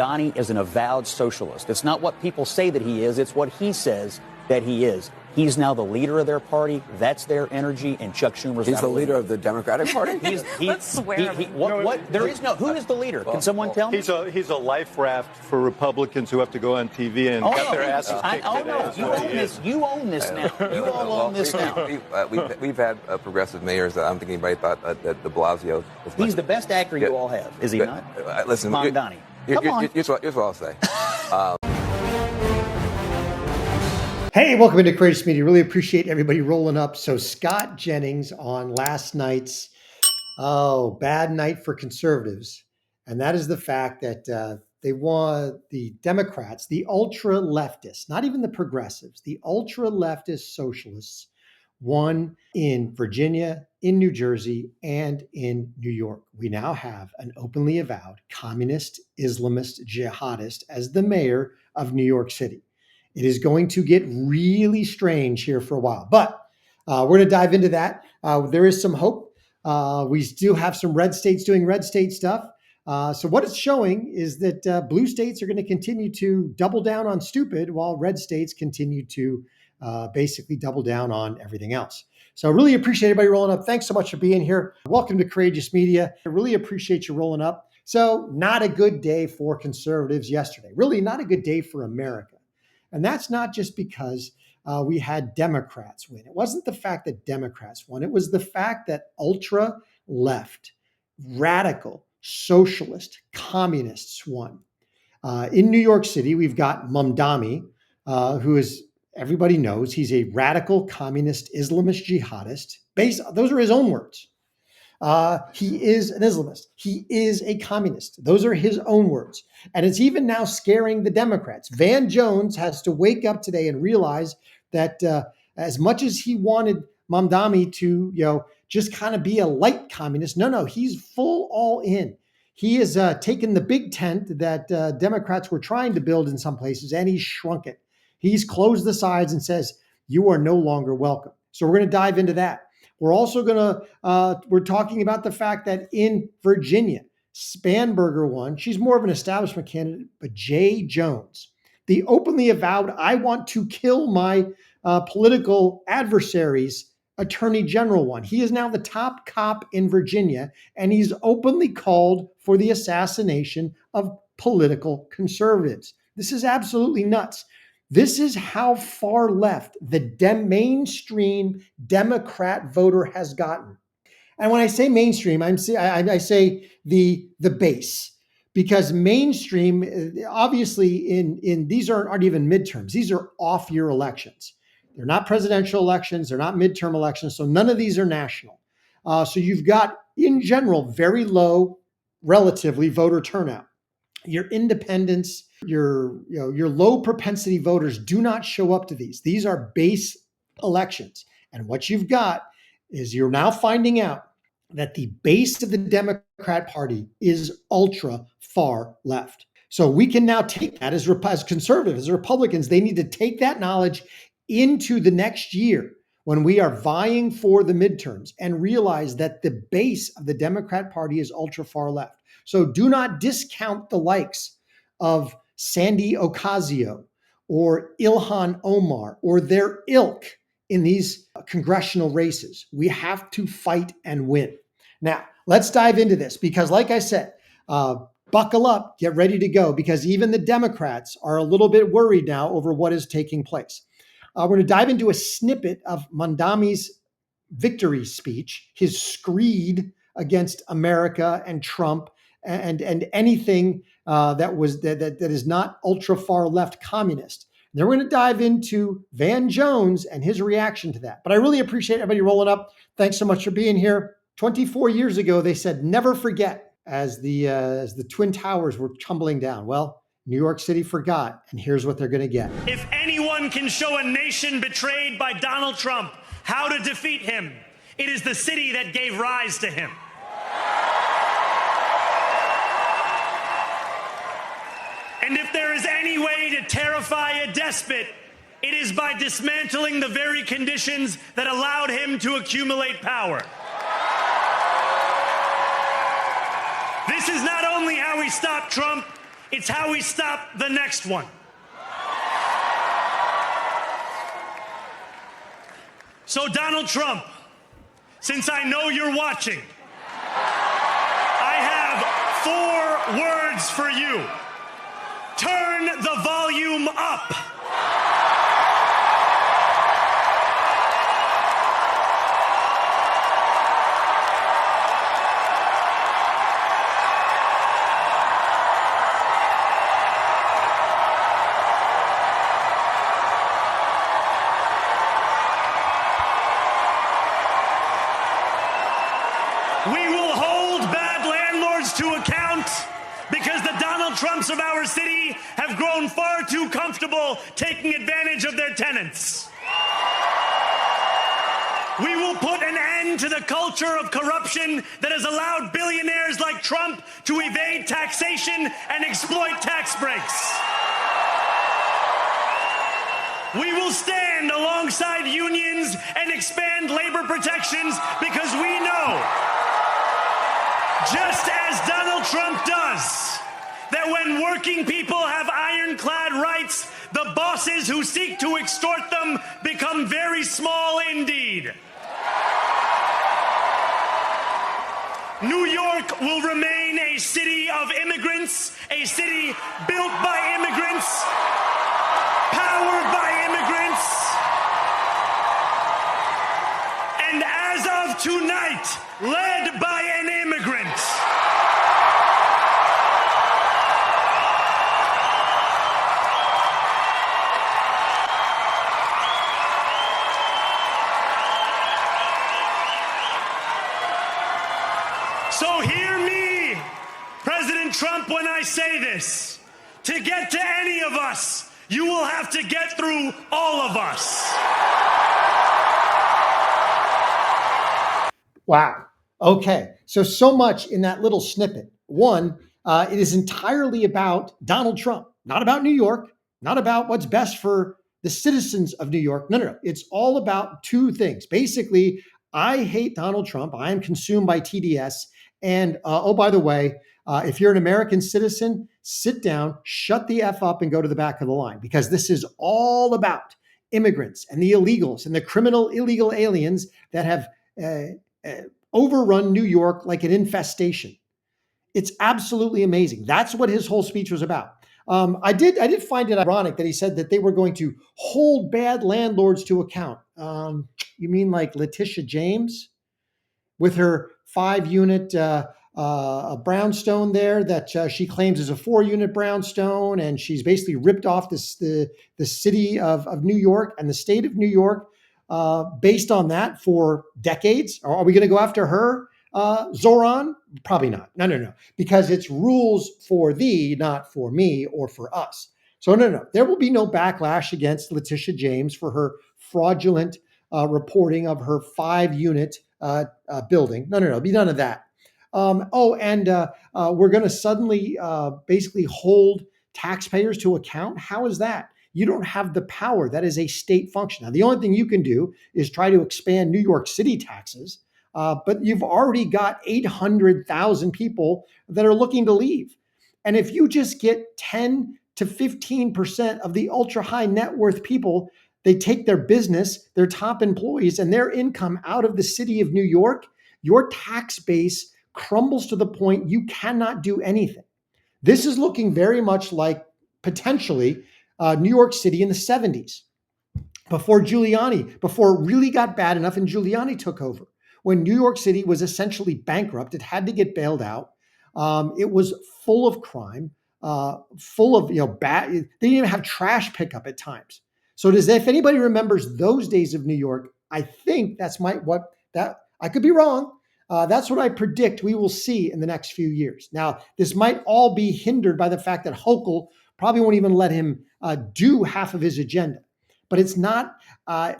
Mamdani is an avowed socialist. It's not what people say that he is. It's what he says that he is. He's now the leader of their party. That's their energy. And Chuck Schumer's the leader of the Democratic Party. Let's swear. There is no. Who is the leader? Can someone tell me? He's a life raft for Republicans who have to go on TV and get their asses kicked. You own this now. You all own this now. We've had progressive mayors that I don't think anybody thought that de Blasio was. He's the best actor you all have, is he not? Listen, Mamdani. Here's what I'll say. Hey, welcome into Courageous Media. Really appreciate everybody rolling up. So Scott Jennings on last night's, bad night for conservatives. And that is the fact that they won, the Democrats, the ultra leftists, not even the progressives, the ultra leftist socialists won in Virginia, in New Jersey, and in New York. We now have an openly avowed communist, Islamist, jihadist as the mayor of New York City. It is going to get really strange here for a while, but we're going to dive into that. There is some hope. We still have some red states doing red state stuff. So what it's showing is that blue states are going to continue to double down on stupid while red states continue to basically double down on everything else. So I really appreciate everybody rolling up. Thanks so much for being here. Welcome to Courageous Media. I really appreciate you rolling up. So not a good day for conservatives yesterday. Really not a good day for America. And that's not just because we had Democrats win. It wasn't the fact that Democrats won. It was the fact that ultra left, radical, socialist, communists won. In New York City, we've got Mamdani, who is, everybody knows, he's a radical communist Islamist jihadist. Those are his own words. He is an Islamist. He is a communist. Those are his own words. And it's even now scaring the Democrats. Van Jones has to wake up today and realize that as much as he wanted Mamdani to, just kind of be a light communist, no, he's full all in. He has taken the big tent that Democrats were trying to build in some places, and he's shrunk it. He's closed the sides and says, you are no longer welcome. So we're going to dive into that. We're also we're talking about the fact that in Virginia, Spanberger won. She's more of an establishment candidate, but Jay Jones, the openly avowed, I want to kill my political adversaries, attorney general won. He is now the top cop in Virginia, and he's openly called for the assassination of political conservatives. This is absolutely nuts. This is how far left the mainstream Democrat voter has gotten. And when I say mainstream, I say the base, because mainstream, obviously, in these aren't even midterms. These are off-year elections. They're not presidential elections. They're not midterm elections. So none of these are national. So you've got, in general, very low, relatively, voter turnout. Your independents, your low propensity voters do not show up to these. These are base elections. And what you've got is you're now finding out that the base of the Democrat Party is ultra far left. So we can now take that as conservatives, as Republicans, they need to take that knowledge into the next year when we are vying for the midterms and realize that the base of the Democrat Party is ultra far left. So do not discount the likes of Sandy Ocasio or Ilhan Omar or their ilk in these congressional races. We have to fight and win. Now, let's dive into this because, like I said, buckle up, get ready to go, because even the Democrats are a little bit worried now over what is taking place. We're going to dive into a snippet of Mamdani's victory speech, his screed against America and Trump and anything that is not ultra far left communist. And then we're going to dive into Van Jones and his reaction to that. But I really appreciate everybody rolling up. Thanks so much for being here. 24 years ago, they said never forget as the Twin Towers were tumbling down. Well, New York City forgot, and here's what they're going to get. If anyone can show a nation betrayed by Donald Trump how to defeat him, it is the city that gave rise to him. And if there is any way to terrify a despot, it is by dismantling the very conditions that allowed him to accumulate power. This is not only how we stop Trump, It's how we stop the next one. So Donald Trump, since I know you're watching, I have 4 words for you. Turn the volume up. We will hold bad landlords to account because the Donald Trumps of our city have grown far too comfortable taking advantage of their tenants. We will put an end to the culture of corruption that has allowed billionaires like Trump to evade taxation and exploit tax breaks. We will stand alongside unions and expand labor protections because we know, just as Donald Trump does, that when working people have ironclad rights, the bosses who seek to extort them become very small indeed. New York will remain a city of immigrants, a city built by immigrants, powered by immigrants, and as of tonight, led by an immigrant. So hear me, President Trump, when I say this. To get to any of us, you will have to get through all of us. Wow. Okay. So much in that little snippet. One, it is entirely about Donald Trump, not about New York, not about what's best for the citizens of New York. No. It's all about 2 things. Basically, I hate Donald Trump. I am consumed by TDS. And oh, by the way, if you're an American citizen, sit down, shut the F up and go to the back of the line, because this is all about immigrants and the illegals and the criminal illegal aliens that have overrun New York like an infestation. It's absolutely amazing. That's what his whole speech was about. I did find it ironic that he said that they were going to hold bad landlords to account. You mean like Letitia James with her 5-unit brownstone there that she claims is a 4-unit brownstone, and she's basically ripped off the city of New York and the state of New York based on that for decades. Are we going to go after her, Zohran? Probably not. No, because it's rules for thee, not for me or for us. So no, there will be no backlash against Letitia James for her fraudulent reporting of her 5-unit building. No, there'll be none of that. We're going to suddenly basically hold taxpayers to account. How is that? You don't have the power. That is a state function. Now, the only thing you can do is try to expand New York City taxes, but you've already got 800,000 people that are looking to leave. And if you just get 10 to 15% of the ultra high net worth people, they take their business, their top employees, and their income out of the city of New York, your tax base crumbles to the point you cannot do anything. This is looking very much like potentially New York City in the 70s, before it really got bad enough and Giuliani took over. When New York City was essentially bankrupt, it had to get bailed out. It was full of crime, full of bad. They didn't even have trash pickup at times. So if anybody remembers those days of New York, I think I could be wrong. That's what I predict we will see in the next few years. Now, this might all be hindered by the fact that Hochul probably won't even let him do half of his agenda. But it's not,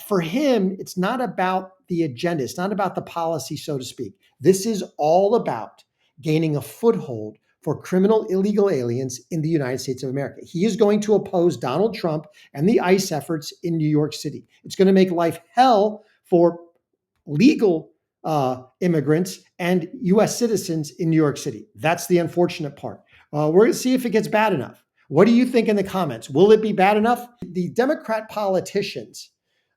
for him, it's not about the agenda. It's not about the policy, so to speak. This is all about gaining a foothold for criminal illegal aliens in the United States of America. He is going to oppose Donald Trump and the ICE efforts in New York City. It's going to make life hell for legal immigrants and U.S. citizens in New York City. That's the unfortunate part. We're going to see if it gets bad enough. What do you think in the comments? Will it be bad enough? The Democrat politicians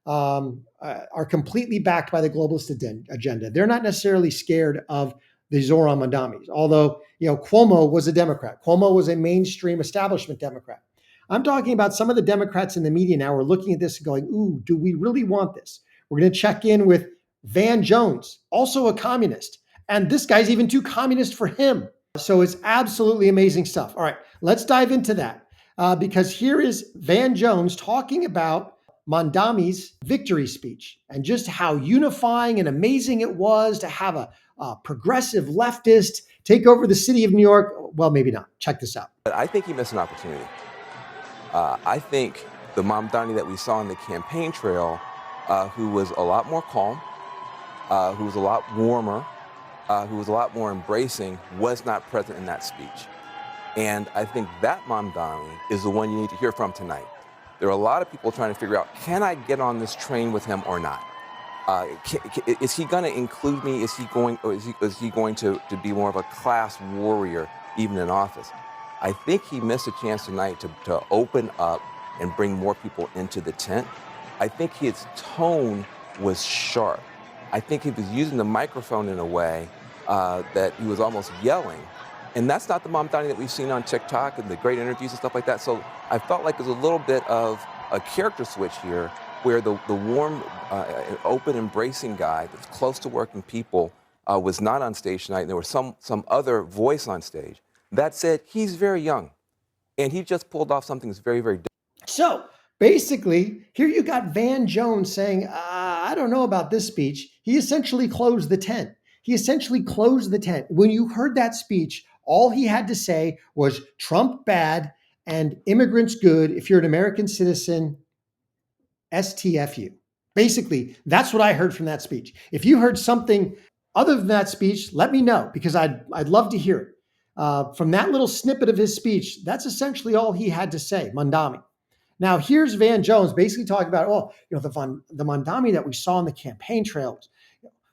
are completely backed by the globalist agenda. They're not necessarily scared of the Zohran Mamdani, although Cuomo was a Democrat. Cuomo was a mainstream establishment Democrat. I'm talking about some of the Democrats in the media now are looking at this and going, ooh, do we really want this? We're going to check in with Van Jones, also a communist. And this guy's even too communist for him. So it's absolutely amazing stuff. All right, let's dive into that because here is Van Jones talking about Mamdani's victory speech and just how unifying and amazing it was to have a progressive leftist take over the city of New York. Well, maybe not. Check this out. But I think he missed an opportunity. I think the Mamdani that we saw on the campaign trail, who was a lot more calm, who was a lot warmer, who was a lot more embracing, was not present in that speech. And I think that Mamdani is the one you need to hear from tonight. There are a lot of people trying to figure out, can I get on this train with him or not? Is he going to include me? Is he going to be more of a class warrior, even in office? I think he missed a chance tonight to open up and bring more people into the tent. I think his tone was sharp. I think he was using the microphone in a way that he was almost yelling. And that's not the Mamdani that we've seen on TikTok and the great interviews and stuff like that. So I felt like there's a little bit of a character switch here where the warm, open, embracing guy that's close to working people was not on stage tonight. And there was some other voice on stage. That said, he's very young. And he just pulled off something that's very, very different. So basically, here you got Van Jones saying, I don't know about this speech. He essentially closed the tent. When you heard that speech, all he had to say was Trump bad and immigrants good. If you're an American citizen, STFU. Basically, that's what I heard from that speech. If you heard something other than that speech, let me know because I'd love to hear it. From that little snippet of his speech, that's essentially all he had to say, Mamdani. Now, here's Van Jones basically talking about, the Mamdani that we saw on the campaign trails,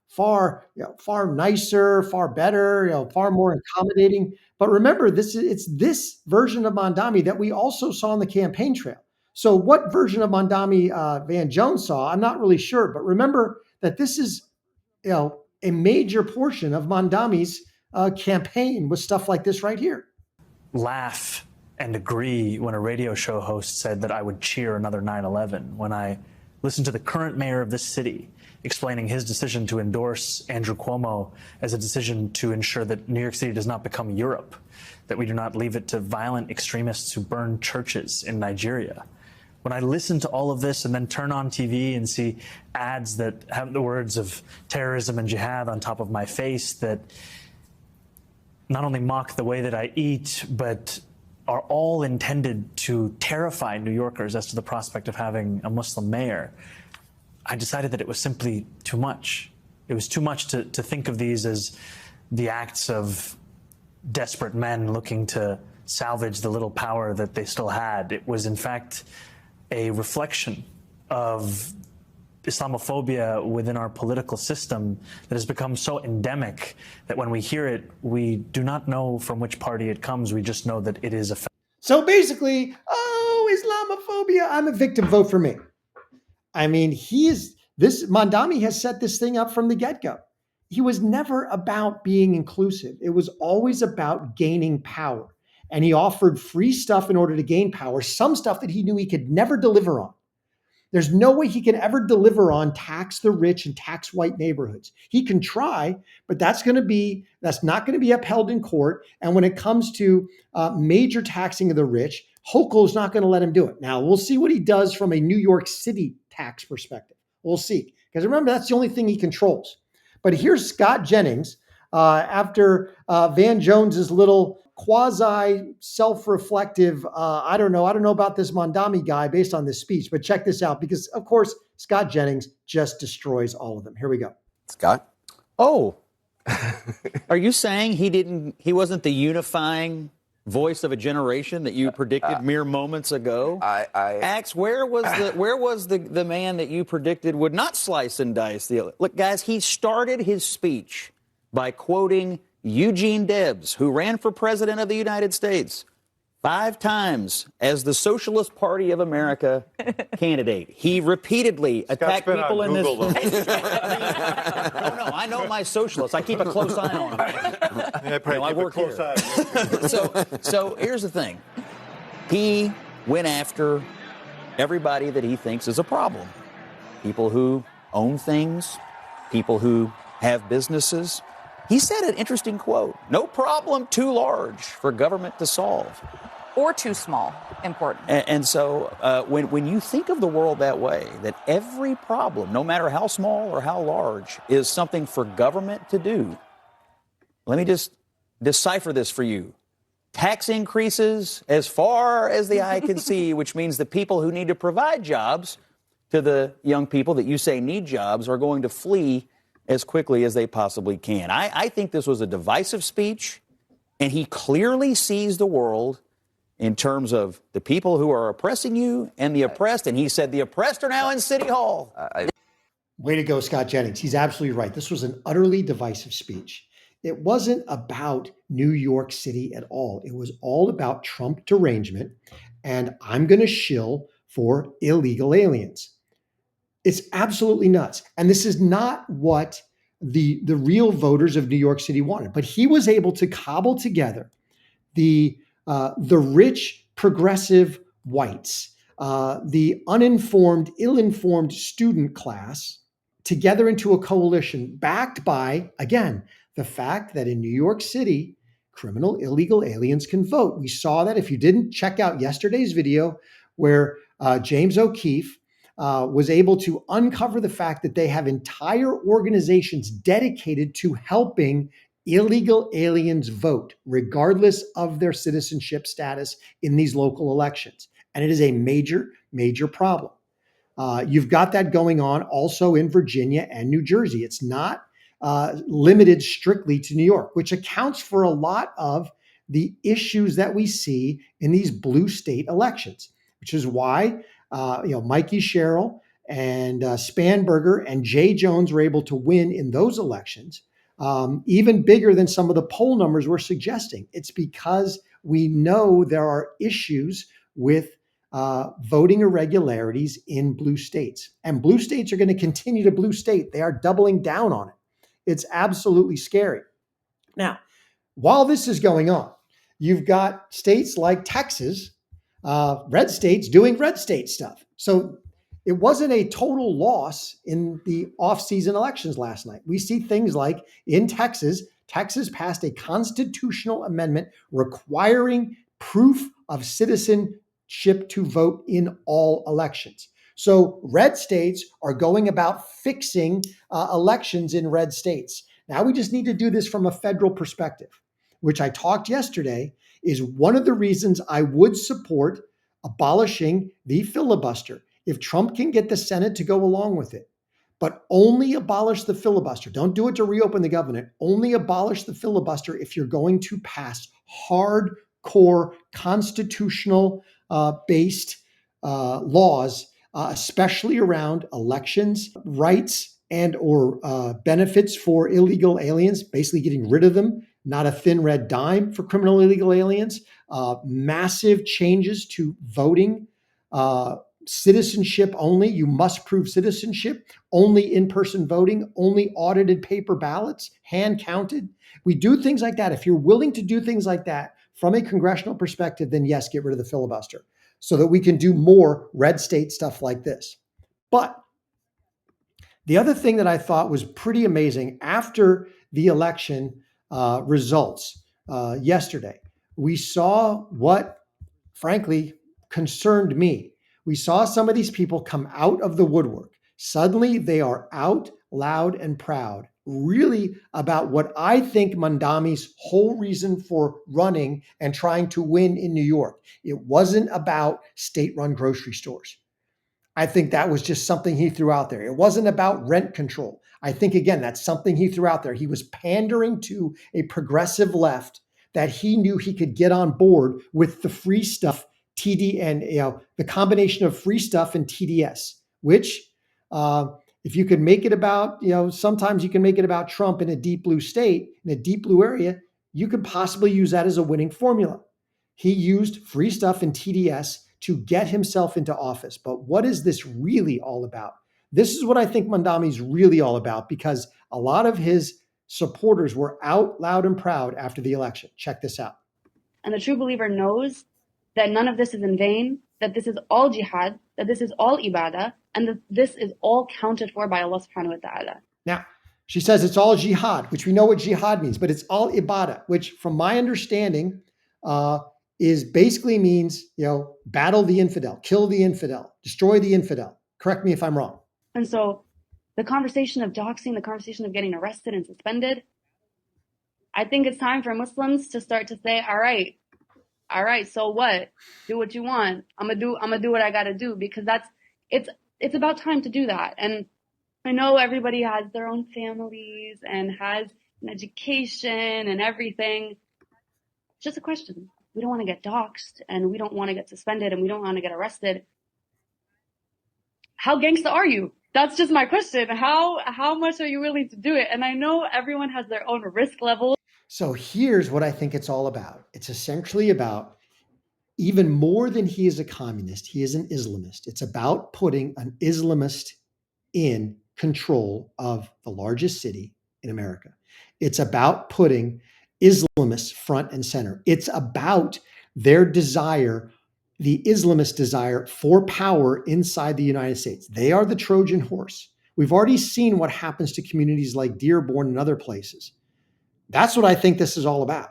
far nicer, far better, far more accommodating. But remember, it's this version of Mamdani that we also saw on the campaign trail. So what version of Mamdani Van Jones saw, I'm not really sure. But remember that this is, a major portion of Mamdani's campaign with stuff like this right here. Laugh and agree when a radio show host said that I would cheer another 9/11. When I listened to the current mayor of this city explaining his decision to endorse Andrew Cuomo as a decision to ensure that New York City does not become Europe, that we do not leave it to violent extremists who burn churches in Nigeria. When I listen to all of this and then turn on TV and see ads that have the words of terrorism and jihad on top of my face that not only mock the way that I eat, but are all intended to terrify New Yorkers as to the prospect of having a Muslim mayor, I decided that it was simply too much. It was too much to think of these as the acts of desperate men looking to salvage the little power that they still had. It was, in fact, a reflection of Islamophobia within our political system that has become so endemic that when we hear it, we do not know from which party it comes. We just know that it is a fact. So basically, Islamophobia, I'm a victim, vote for me. I mean, Mamdani has set this thing up from the get-go. He was never about being inclusive. It was always about gaining power. And he offered free stuff in order to gain power, some stuff that he knew he could never deliver on. There's no way he can ever deliver on tax the rich and tax white neighborhoods. He can try, but that's not going to be upheld in court. And when it comes to major taxing of the rich, Hochul is not going to let him do it. Now, we'll see what he does from a New York City tax perspective. We'll see. Because remember, that's the only thing he controls. But here's Scott Jennings after Van Jones's little quasi self-reflective, I don't know about this Mamdani guy based on this speech, but check this out because, of course, Scott Jennings just destroys all of them. Here we go. Scott? Oh, are you saying he wasn't the unifying voice of a generation that you predicted mere moments ago? Axe, where was the man that you predicted would not slice and dice? Look, guys, he started his speech by quoting Eugene Debs, who ran for president of the United States 5 times as the Socialist Party of America candidate. He repeatedly attacked people in Google this. No, I know my socialists. I keep a close eye on them. Yeah, I work close here. eye. So here's the thing. He went after everybody that he thinks is a problem. People who own things, people who have businesses. He said an interesting quote: "No problem too large for government to solve." Or too small, important. And so when you think of the world that way, that every problem, no matter how small or how large, is something for government to do, let me just decipher this for you. Tax increases as far as the eye can see, which means the people who need to provide jobs to the young people that you say need jobs are going to flee as quickly as they possibly can. I think this was a divisive speech, and he clearly sees the world in terms of the people who are oppressing you and the oppressed. And he said the oppressed are now in City Hall. Way to go, Scott Jennings. He's absolutely right. This was an utterly divisive speech. It wasn't about New York City at all. It was all about Trump derangement, and I'm going to shill for illegal aliens. It's absolutely nuts. And this is not what the real voters of New York City wanted. But he was able to cobble together the rich, progressive whites, the uninformed, ill-informed student class together into a coalition backed by, again, the fact that in New York City, criminal illegal aliens can vote. We saw that. If you didn't check out yesterday's video where James O'Keefe was able to uncover the fact that they have entire organizations dedicated to helping illegal aliens vote, regardless of their citizenship status in these local elections. And it is a major, major problem. You've got that going on also in Virginia and New Jersey. It's not limited strictly to New York, which accounts for a lot of the issues that we see in these blue state elections, which is why Mikey Sherrill and Spanberger and Jay Jones were able to win in those elections. Even bigger than some of the poll numbers were suggesting. It's because we know there are issues with voting irregularities in blue states. And blue states are going to continue to blue state. They are doubling down on it. It's absolutely scary. Now, while this is going on, you've got states like Texas, red states doing red state stuff. So it wasn't a total loss in the off-season elections last night. We see things like in Texas passed a constitutional amendment requiring proof of citizenship to vote in all elections. So red states are going about fixing elections in red states. Now we just need to do this from a federal perspective, which I talked yesterday is one of the reasons I would support abolishing the filibuster. If Trump can get the Senate to go along with it, but only abolish the filibuster. Don't do it to reopen the government. Only abolish the filibuster if you're going to pass hardcore constitutional based laws, especially around elections, rights, and or benefits for illegal aliens, basically getting rid of them, not a thin red dime for criminal illegal aliens, massive changes to voting, citizenship only. You must prove citizenship, only in-person voting, only audited paper ballots, hand counted. We do things like that. If you're willing to do things like that from a congressional perspective, then yes, get rid of the filibuster so that we can do more red state stuff like this. But the other thing that I thought was pretty amazing after the election results yesterday, we saw what, frankly, concerned me. We saw some of these people come out of the woodwork. Suddenly they are out loud and proud, really about what I think Mamdani's whole reason for running and trying to win in New York. It wasn't about state-run grocery stores. I think that was just something he threw out there. It wasn't about rent control. I think, again, that's something he threw out there. He was pandering to a progressive left that he knew he could get on board with the free stuff, TD, and the combination of free stuff and TDS, which If you could make it about, sometimes you can make it about Trump in a deep blue state, in a deep blue area, you could possibly use that as a winning formula. He used free stuff in TDS to get himself into office. But what is this really all about? This is what I think Mamdani's really all about, because a lot of his supporters were out loud and proud after the election. Check this out. And the true believer knows that none of this is in vain, that this is all jihad, that this is all ibadah, and that this is all counted for by Allah subhanahu wa ta'ala. Now, she says it's all jihad, which we know what jihad means, but it's all ibadah, which from my understanding is basically means, battle the infidel, kill the infidel, destroy the infidel. Correct me if I'm wrong. And so the conversation of doxing, the conversation of getting arrested and suspended, I think it's time for Muslims to start to say, all right, so what? Do what you want. I'm gonna do what I gotta do, because it's about time to do that. And I know everybody has their own families and has an education and everything. It's just a question. We don't want to get doxxed, and we don't want to get suspended, and we don't want to get arrested. How gangsta are you? That's just my question. How much are you willing to do it? And I know everyone has their own risk level. So here's what I think it's all about. It's essentially about, even more than he is a communist, he is an Islamist. It's about putting an Islamist in control of the largest city in America. It's about putting Islamists front and center. It's about their desire, the Islamist desire for power inside the United States. They are the Trojan horse. We've already seen what happens to communities like Dearborn and other places. That's what I think this is all about.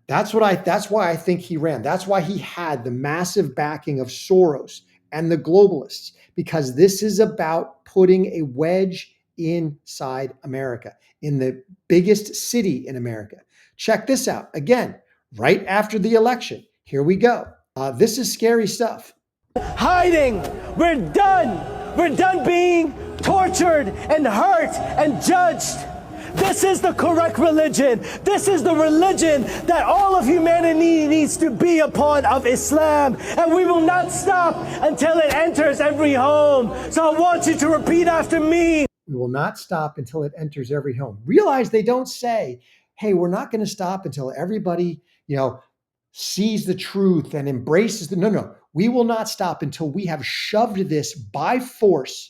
That's why I think he ran. That's why he had the massive backing of Soros and the globalists, because this is about putting a wedge inside America, in the biggest city in America. Check this out. Again, right after the election. Here we go. This is scary stuff. Hiding. We're done. We're done being tortured and hurt and judged. This is the correct religion. This is the religion that all of humanity needs to be a part of, Islam. And we will not stop until it enters every home. So I want you to repeat after me. We will not stop until it enters every home. Realize they don't say, hey, we're not going to stop until everybody, sees the truth and embraces the, no. We will not stop until we have shoved this by force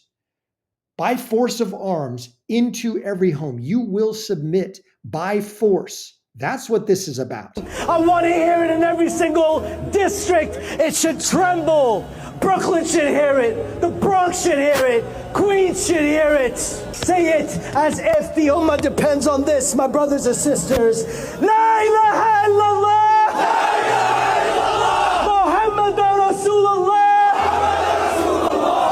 of arms into every home. You will submit by force. That's what this is about. I want to hear it in every single district. It should tremble. Brooklyn should hear it. The Bronx should hear it. Queens should hear it. Say it as if the Ummah depends on this, my brothers and sisters. La ilaha illallah. La ilaha illallah. Muhammadan Rasulullah.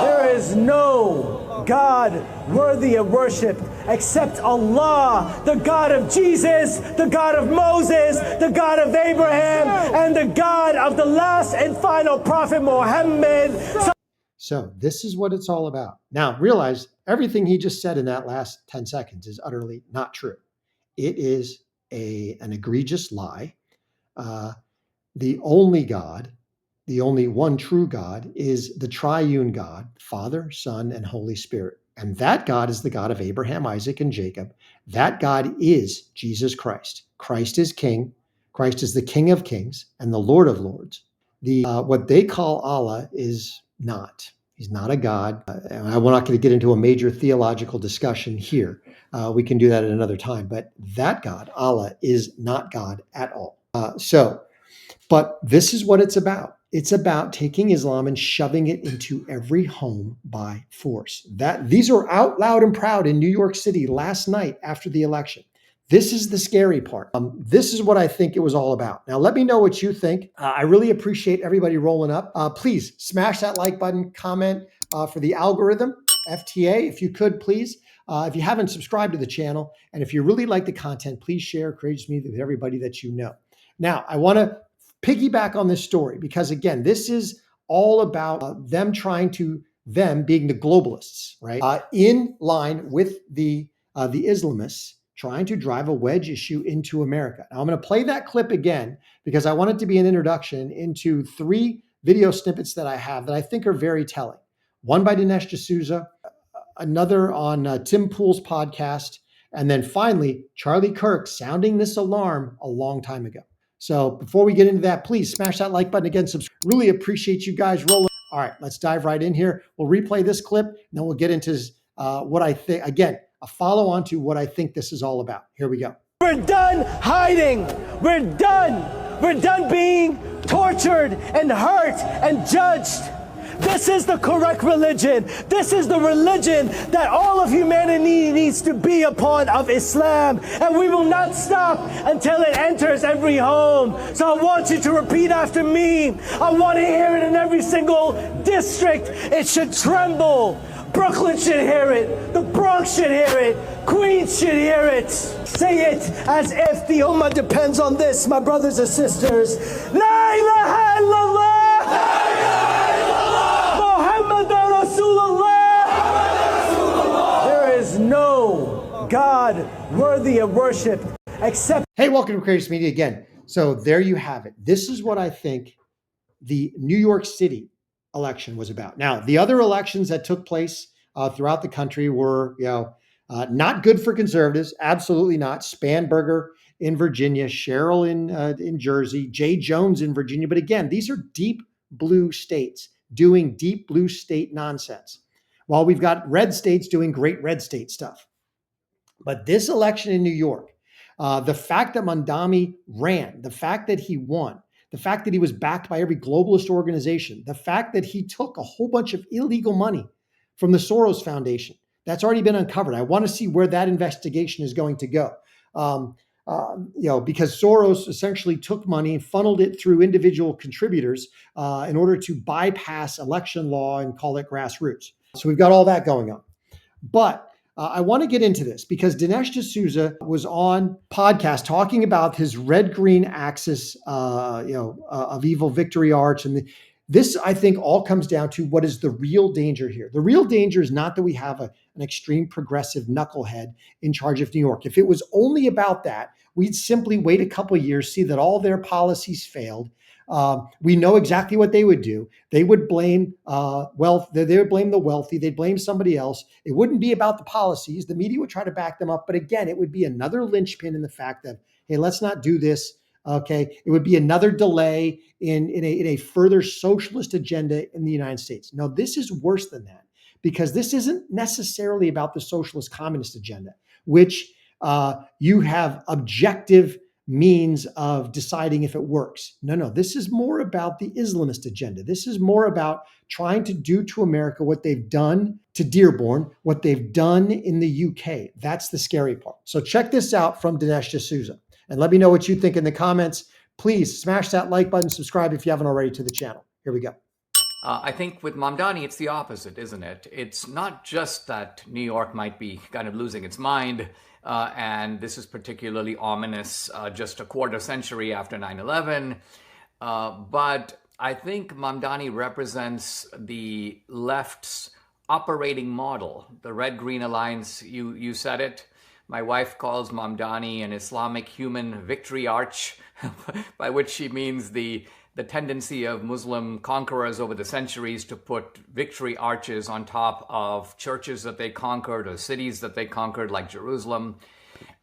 There is no God worthy of worship except Allah, the God of Jesus, the God of Moses, the God of Abraham, and the God of the last and final prophet Muhammad. So this is what it's all about. Now realize everything he just said in that last 10 seconds is utterly not true. It is an egregious lie. The only God, the only one true God, is the triune God, Father, Son, and Holy Spirit. And that God is the God of Abraham, Isaac, and Jacob. That God is Jesus Christ. Christ is King. Christ is the King of Kings and the Lord of Lords. What they call Allah is not. He's not a God. I'm not going to get into a major theological discussion here. We can do that at another time. But that God, Allah, is not God at all. But this is what it's about. It's about taking Islam and shoving it into every home by force. These are out loud and proud in New York City last night after the election. This is the scary part. This is what I think it was all about. Now, let me know what you think. I really appreciate everybody rolling up. Please smash that like button, comment for the algorithm, FTA, if you could, please. If you haven't subscribed to the channel, and if you really like the content, please share Courageous Media with everybody that you know. Now, I want to piggyback on this story because, again, this is all about them being the globalists, right? In line with the Islamists trying to drive a wedge issue into America. Now, I'm going to play that clip again because I want it to be an introduction into 3 video snippets that I have that I think are very telling. One by Dinesh D'Souza, another on Tim Pool's podcast. And then finally, Charlie Kirk sounding this alarm a long time ago. So before we get into that, please smash that like button again. Really appreciate you guys rolling. All right, let's dive right in here. We'll replay this clip, and then we'll get into what I think, again, a follow on to what I think this is all about. Here we go. We're done hiding. We're done. We're done being tortured and hurt and judged. This is the correct religion. This is the religion that all of humanity needs to be upon, of Islam. And we will not stop until it enters every home. So I want you to repeat after me. I want to hear it in every single district. It should tremble. Brooklyn should hear it. The Bronx should hear it. Queens should hear it. Say it as if the Ummah depends on this, my brothers and sisters. La ilaha illallah. There is no God worthy of worship except. Hey, welcome to Creators Media again. So there you have it. This is what I think the New York City election was about. Now, the other elections that took place throughout the country were, not good for conservatives. Absolutely not. Spanberger in Virginia, Sherrill in Jersey, Jay Jones in Virginia. But again, these are deep blue states doing deep blue state nonsense, while we've got red states doing great red state stuff. But this election in New York, the fact that Mamdani ran, the fact that he won, the fact that he was backed by every globalist organization, the fact that he took a whole bunch of illegal money from the Soros Foundation, that's already been uncovered. I want to see where that investigation is going to go. Because Soros essentially took money and funneled it through individual contributors in order to bypass election law and call it grassroots. So we've got all that going on. But I want to get into this because Dinesh D'Souza was on podcast talking about his red-green axis, of evil victory arch. And this, I think, all comes down to what is the real danger here. The real danger is not that we have an extreme progressive knucklehead in charge of New York. If it was only about that, we'd simply wait a couple of years, see that all their policies failed. We know exactly what they would do. They would blame wealth. They would blame the wealthy. They'd blame somebody else. It wouldn't be about the policies. The media would try to back them up. But again, it would be another linchpin in the fact that, hey, let's not do this. Okay, it would be another delay in a further socialist agenda in the United States. No, this is worse than that, because this isn't necessarily about the socialist communist agenda, which you have objective means of deciding if it works. No, this is more about the Islamist agenda. This is more about trying to do to America what they've done to Dearborn, what they've done in the UK. That's the scary part. So check this out from Dinesh D'Souza. And let me know what you think in the comments. Please smash that like button, subscribe if you haven't already to the channel. Here we go. I think with Mamdani, it's the opposite, isn't it? It's not just that New York might be kind of losing its mind, and this is particularly ominous just a quarter century after 9/11, but I think Mamdani represents the left's operating model, the Red-Green Alliance. You said it. My wife calls Mamdani an Islamic human victory arch, by which she means the tendency of Muslim conquerors over the centuries to put victory arches on top of churches that they conquered or cities that they conquered, like Jerusalem.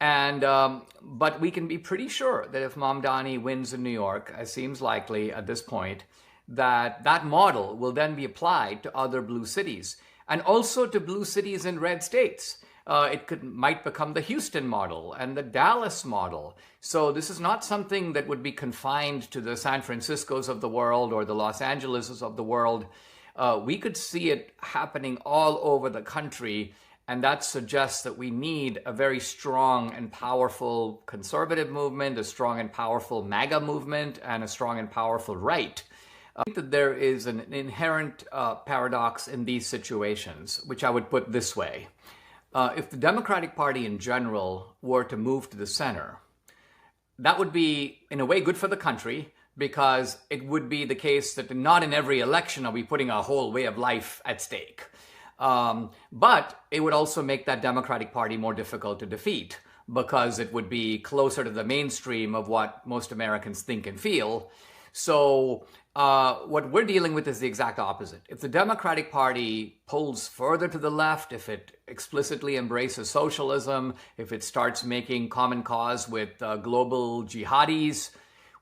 And but we can be pretty sure that if Mamdani wins in New York, as seems likely at this point, that model will then be applied to other blue cities and also to blue cities in red states. It might become the Houston model and the Dallas model. So this is not something that would be confined to the San Franciscos of the world or the Los Angeleses of the world. We could see it happening all over the country, and that suggests that we need a very strong and powerful conservative movement, a strong and powerful MAGA movement, and a strong and powerful right. I think that there is an inherent paradox in these situations, which I would put this way. If the Democratic Party in general were to move to the center, that would be, in a way, good for the country, because it would be the case that not in every election are we putting our whole way of life at stake. But it would also make that Democratic Party more difficult to defeat, because it would be closer to the mainstream of what most Americans think and feel. So What we're dealing with is the exact opposite. If the Democratic Party pulls further to the left, if it explicitly embraces socialism, if it starts making common cause with global jihadis,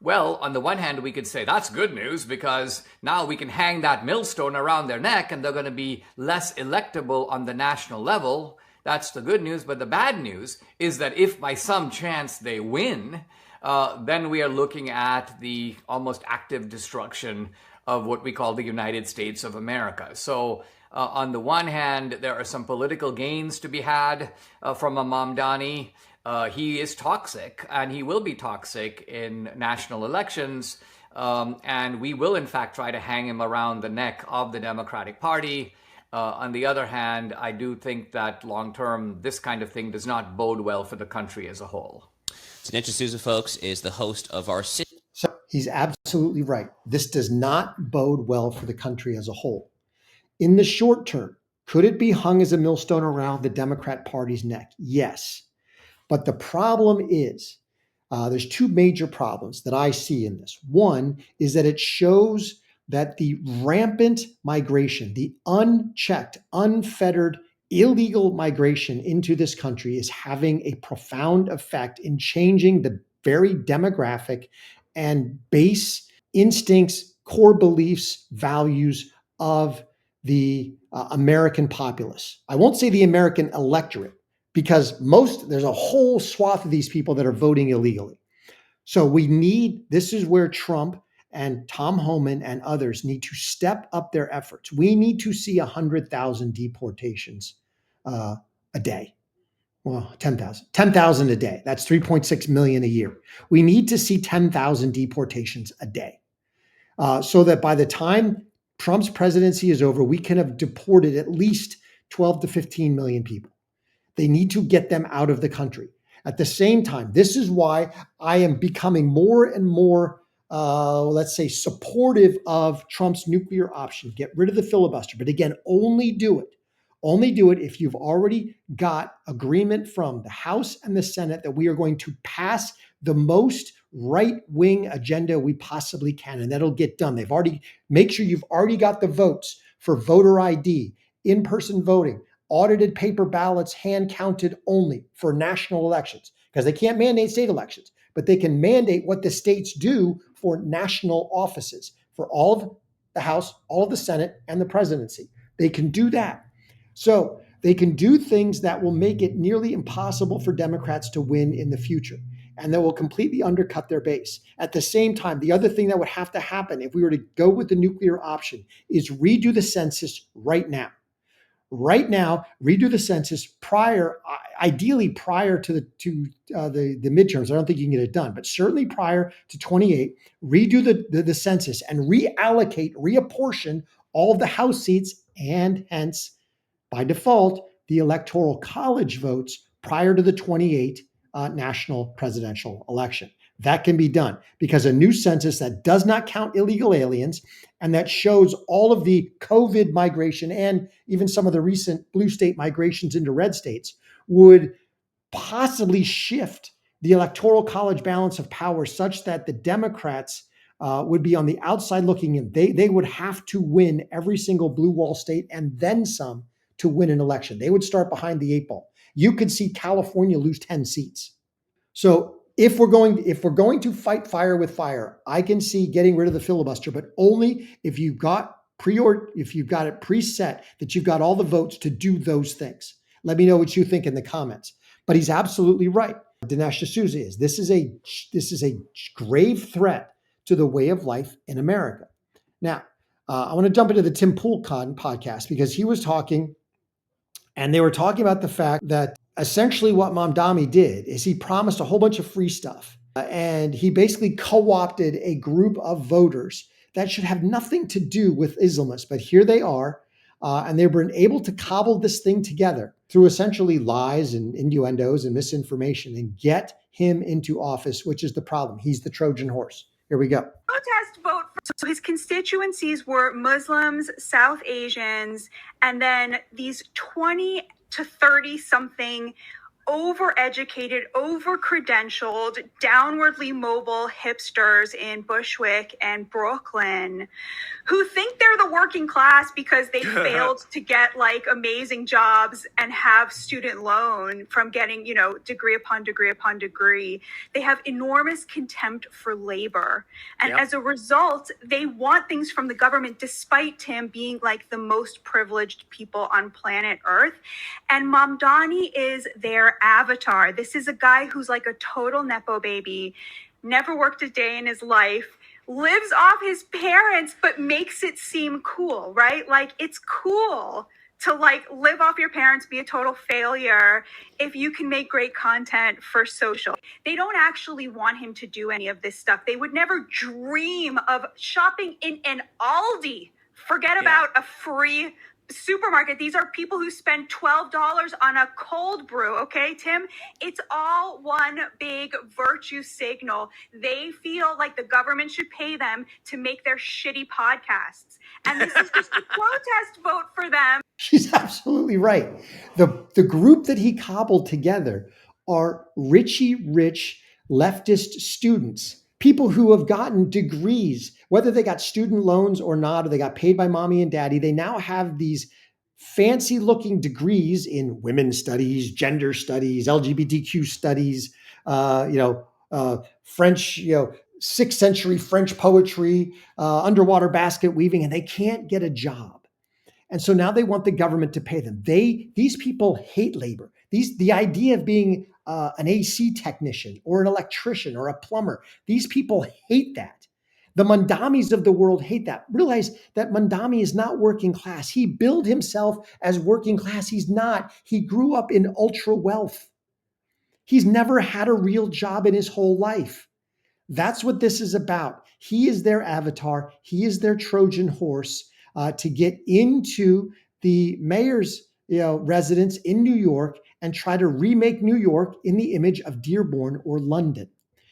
well, on the one hand, we could say that's good news because now we can hang that millstone around their neck and they're going to be less electable on the national level. That's the good news. But the bad news is that if by some chance they win, then we are looking at the almost active destruction of what we call the United States of America. So on the one hand, there are some political gains to be had from a Mamdani. He is toxic, and he will be toxic in national elections. And we will, in fact, try to hang him around the neck of the Democratic Party. On the other hand, I do think that long-term, this kind of thing does not bode well for the country as a whole. Dinesh D'Souza, folks, is the host of our... So he's absolutely right. This does not bode well for the country as a whole. In the short term, could it be hung as a millstone around the Democrat Party's neck? Yes. But the problem is, there's two major problems that I see in this. One is that it shows that the rampant migration, the unchecked, unfettered, illegal migration into this country is having a profound effect in changing the very demographic and base instincts, core beliefs, values of the American populace. I won't say the American electorate, because there's a whole swath of these people that are voting illegally. So this is where Trump and Tom Homan and others need to step up their efforts. We need to see 100,000 deportations a day. Well, 10,000 a day. That's 3.6 million a year. We need to see 10,000 deportations a day so that by the time Trump's presidency is over, we can have deported at least 12 to 15 million people. They need to get them out of the country. At the same time, this is why I am becoming more and more, let's say, supportive of Trump's nuclear option. Get rid of the filibuster. But again, only do it. Only do it if you've already got agreement from the House and the Senate that we are going to pass the most right-wing agenda we possibly can. And that'll get done. Make sure you've already got the votes for voter ID, in-person voting, audited paper ballots, hand counted only for national elections, because they can't mandate state elections, but they can mandate what the states do for national offices, for all of the House, all of the Senate, and the presidency. They can do that. So they can do things that will make it nearly impossible for Democrats to win in the future, and that will completely undercut their base. At the same time, the other thing that would have to happen if we were to go with the nuclear option is redo the census right now. Right now, redo the census ideally prior to the midterms. I don't think you can get it done, but certainly prior to 28, redo the census and reapportion all of the House seats and hence, by default, the Electoral College votes prior to the 28 national presidential election. That can be done because a new census that does not count illegal aliens and that shows all of the COVID migration and even some of the recent blue state migrations into red states would possibly shift the Electoral College balance of power such that the Democrats would be on the outside looking in. They would have to win every single blue wall state and then some to win an election. They would start behind the eight ball. You could see California lose 10 seats. So if we're going to fight fire with fire, I can see getting rid of the filibuster, but only if you've got it preset that you've got all the votes to do those things. Let me know what you think in the comments. But he's absolutely right. Dinesh D'Souza is. This is a grave threat to the way of life in America. Now, I want to jump into the Tim Pool podcast because he was talking, and they were talking about the fact that essentially what Mamdani did is he promised a whole bunch of free stuff. And he basically co-opted a group of voters that should have nothing to do with Islamists. But here they are. And they've been able to cobble this thing together through essentially lies and innuendos and misinformation and get him into office, which is the problem. He's the Trojan horse. Here we go. Protest vote. So his constituencies were Muslims, South Asians, and then these 20 to 30 something overeducated, over-credentialed, downwardly mobile hipsters in Bushwick and Brooklyn who think they're the working class because they failed to get like amazing jobs and have student loan from getting, degree upon degree upon degree. They have enormous contempt for labor. And as a result, they want things from the government despite Tim being like the most privileged people on planet Earth. And Mamdani is their avatar. This is a guy who's like a total Nepo baby, never worked a day in his life, lives off his parents, but makes it seem cool, right? Like it's cool to like live off your parents, be a total failure if you can make great content for social. They don't actually want him to do any of this stuff. They would never dream of shopping in an Aldi. Forget about a free supermarket. These are people who spend $12 on a cold brew. Okay, Tim, it's all one big virtue signal. They feel like the government should pay them to make their shitty podcasts. And this is just a protest vote for them. She's absolutely right. The group that he cobbled together are rich leftist students, people who have gotten degrees, whether they got student loans or not, or they got paid by mommy and daddy. They now have these fancy looking degrees in women's studies, gender studies, LGBTQ studies, French, 6th century French poetry, underwater basket weaving, and they can't get a job. And so now they want the government to pay them. These people hate labor. The idea of being an AC technician or an electrician or a plumber, these people hate that. The Mamdanis of the world hate that. Realize that Mamdani is not working class. He billed himself as working class. He's not. He grew up in ultra wealth. He's never had a real job in his whole life. That's what this is about. He is their avatar. He is their Trojan horse to get into the mayor's residence in New York and try to remake New York in the image of Dearborn or London.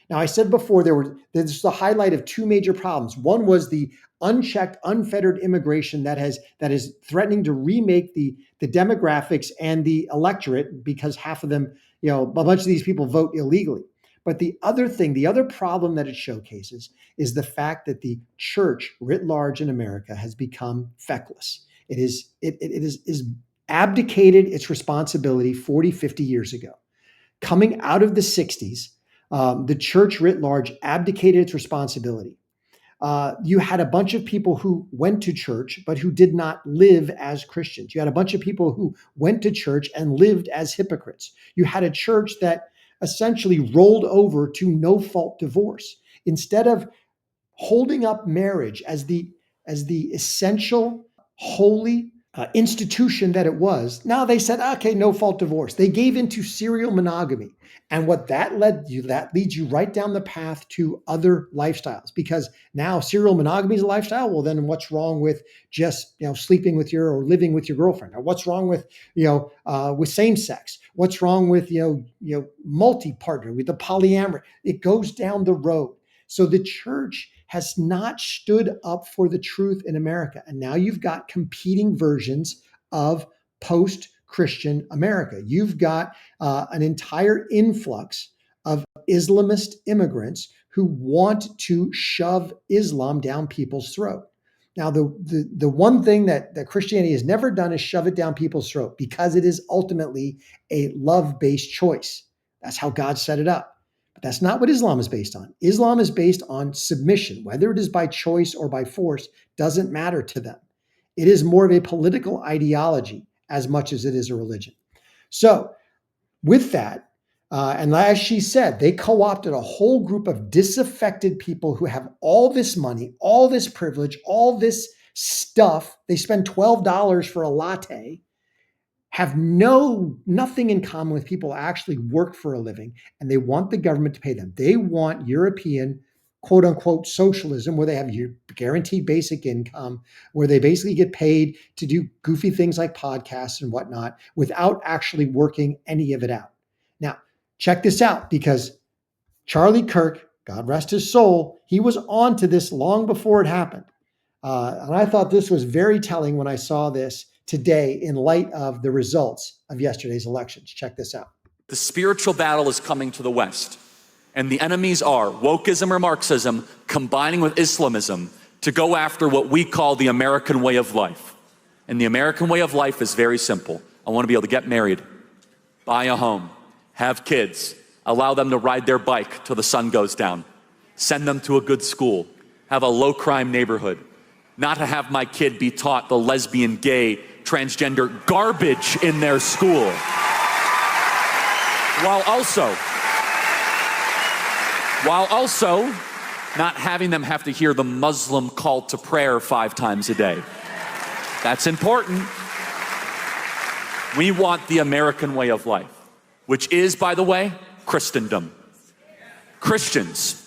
Now, I said before there's the highlight of two major problems. One was the unchecked, unfettered immigration that is threatening to remake the demographics and the electorate because half of them, a bunch of these people vote illegally. But the other problem that it showcases is the fact that the church writ large in America has become feckless. It is abdicated its responsibility 40, 50 years ago. Coming out of the 60s, the church writ large abdicated its responsibility. You had a bunch of people who went to church, but who did not live as Christians. You had a bunch of people who went to church and lived as hypocrites. You had a church that essentially rolled over to no-fault divorce. Instead of holding up marriage as the essential, holy institution that it was, now they said, okay, no-fault divorce. They gave into serial monogamy. And what that leads you right down the path to other lifestyles. Because now serial monogamy is a lifestyle. Well, then what's wrong with just sleeping with or living with your girlfriend? Or what's wrong with with same sex? What's wrong with multi-partner, with the polyamory? It goes down the road. So the church has not stood up for the truth in America. And now you've got competing versions of post-Christian America. You've got an entire influx of Islamist immigrants who want to shove Islam down people's throat. Now, the one thing that Christianity has never done is shove it down people's throat, because it is ultimately a love-based choice. That's how God set it up. But that's not what Islam is based on. Islam is based on submission. Whether it is by choice or by force doesn't matter to them. It is more of a political ideology as much as it is a religion. So with that, and as she said, they co-opted a whole group of disaffected people who have all this money, all this privilege, all this stuff. They spend $12 for a latte, have nothing in common with people who actually work for a living, and they want the government to pay them. They want European, quote unquote, socialism, where they have your guaranteed basic income, where they basically get paid to do goofy things like podcasts and whatnot without actually working any of it out. Now, check this out, because Charlie Kirk, God rest his soul, he was on to this long before it happened. And I thought this was very telling when I saw this today in light of the results of yesterday's elections. Check this out. The spiritual battle is coming to the West. And the enemies are wokeism or Marxism combining with Islamism to go after what we call the American way of life. And the American way of life is very simple. I want to be able to get married, buy a home, have kids, allow them to ride their bike till the sun goes down, send them to a good school, have a low crime neighborhood, not to have my kid be taught the lesbian, gay, transgender garbage in their school, while also not having them have to hear the Muslim call to prayer 5 times a day. That's important. We want the American way of life, which is, by the way, Christendom. Christians,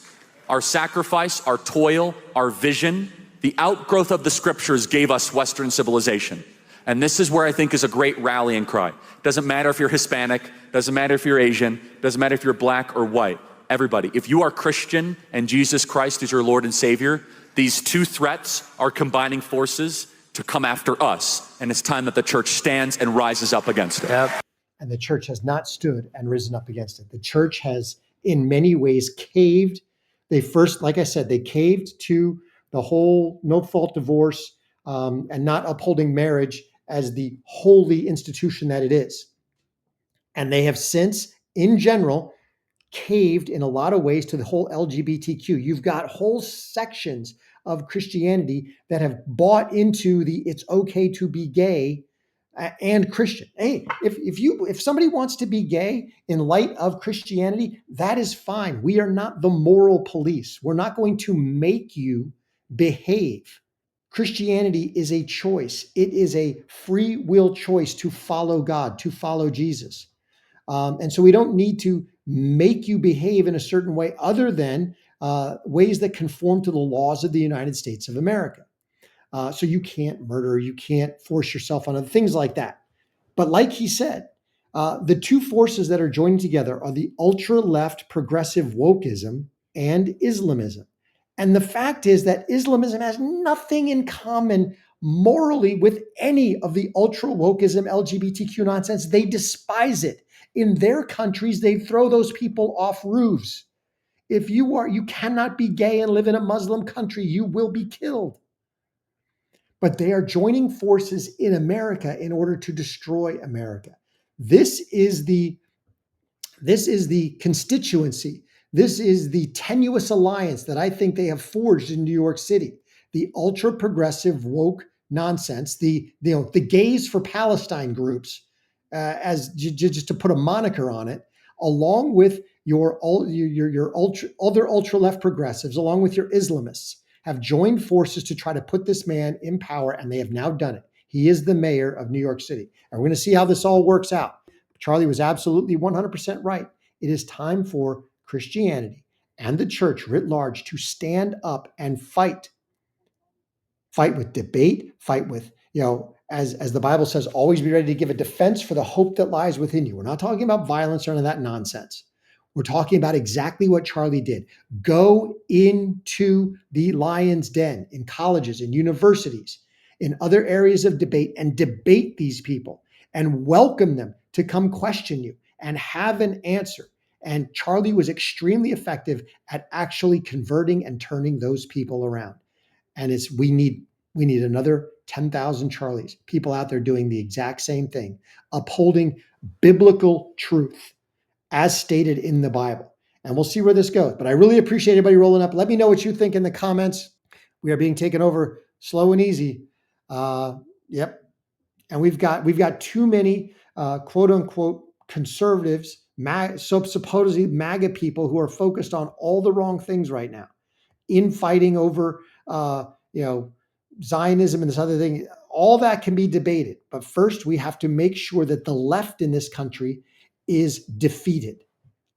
our sacrifice, our toil, our vision, the outgrowth of the scriptures gave us Western civilization. And this is where I think is a great rallying cry. Doesn't matter if you're Hispanic, doesn't matter if you're Asian, doesn't matter if you're black or white. Everybody, if you are Christian and Jesus Christ is your Lord and Savior, these two threats are combining forces to come after us. And it's time that the church stands and rises up against it. Yep. And the church has not stood and risen up against it. The church has, in many ways, caved. They first, like I said, they caved to the whole no-fault divorce and not upholding marriage as the holy institution that it is. And they have since, in general, caved in a lot of ways to the whole LGBTQ. You've got whole sections of Christianity that have bought into the it's okay to be gay and Christian. Hey, if somebody wants to be gay in light of Christianity, that is fine. We are not the moral police. We're not going to make you behave. Christianity is a choice. It is a free will choice to follow God, to follow Jesus. And so we don't need to make you behave in a certain way other than ways that conform to the laws of the United States of America. So you can't murder, you can't force yourself on other things like that. But like he said, the two forces that are joining together are the ultra-left progressive wokeism and Islamism. And the fact is that Islamism has nothing in common morally with any of the ultra-wokeism LGBTQ nonsense. They despise it. In their countries, they throw those people off roofs. If you cannot be gay and live in a Muslim country, you will be killed. But they are joining forces in America in order to destroy America. This is the constituency. This is the tenuous alliance that I think they have forged in New York City. The ultra progressive woke nonsense, the gays for Palestine groups, as just to put a moniker on it, along with your other ultra left progressives, along with your Islamists, have joined forces to try to put this man in power, and they have now done it. He is the mayor of New York City. And we're going to see how this all works out. Charlie was absolutely 100% right. It is time for Christianity and the church writ large to stand up and fight. Fight with debate, fight with, as the Bible says, always be ready to give a defense for the hope that lies within you. We're not talking about violence or any of that nonsense. We're talking about exactly what Charlie did. Go into the lion's den in colleges, in universities, in other areas of debate, and debate these people and welcome them to come question you and have an answer. And Charlie was extremely effective at actually converting and turning those people around. And we need another 10,000 Charlies, people out there doing the exact same thing, upholding biblical truth as stated in the Bible. And we'll see where this goes. But I really appreciate everybody rolling up. Let me know what you think in the comments. We are being taken over slow and easy. Yep. And we've got too many quote unquote conservatives, supposedly MAGA people who are focused on all the wrong things right now, infighting over Zionism and this other thing. All that can be debated. But first, we have to make sure that the left in this country is defeated,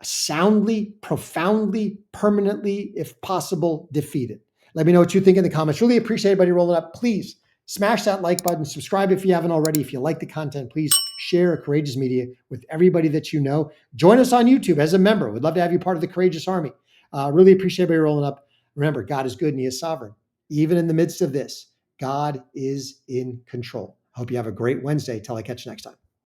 soundly, profoundly, permanently, if possible, defeated. Let me know what you think in the comments. Really appreciate everybody rolling up. Please smash that like button. Subscribe if you haven't already. If you like the content, please share Courageous Media with everybody that you know. Join us on YouTube as a member. We'd love to have you part of the Courageous Army. Really appreciate everybody rolling up. Remember, God is good and he is sovereign. Even in the midst of this, God is in control. Hope you have a great Wednesday. Till I catch you next time.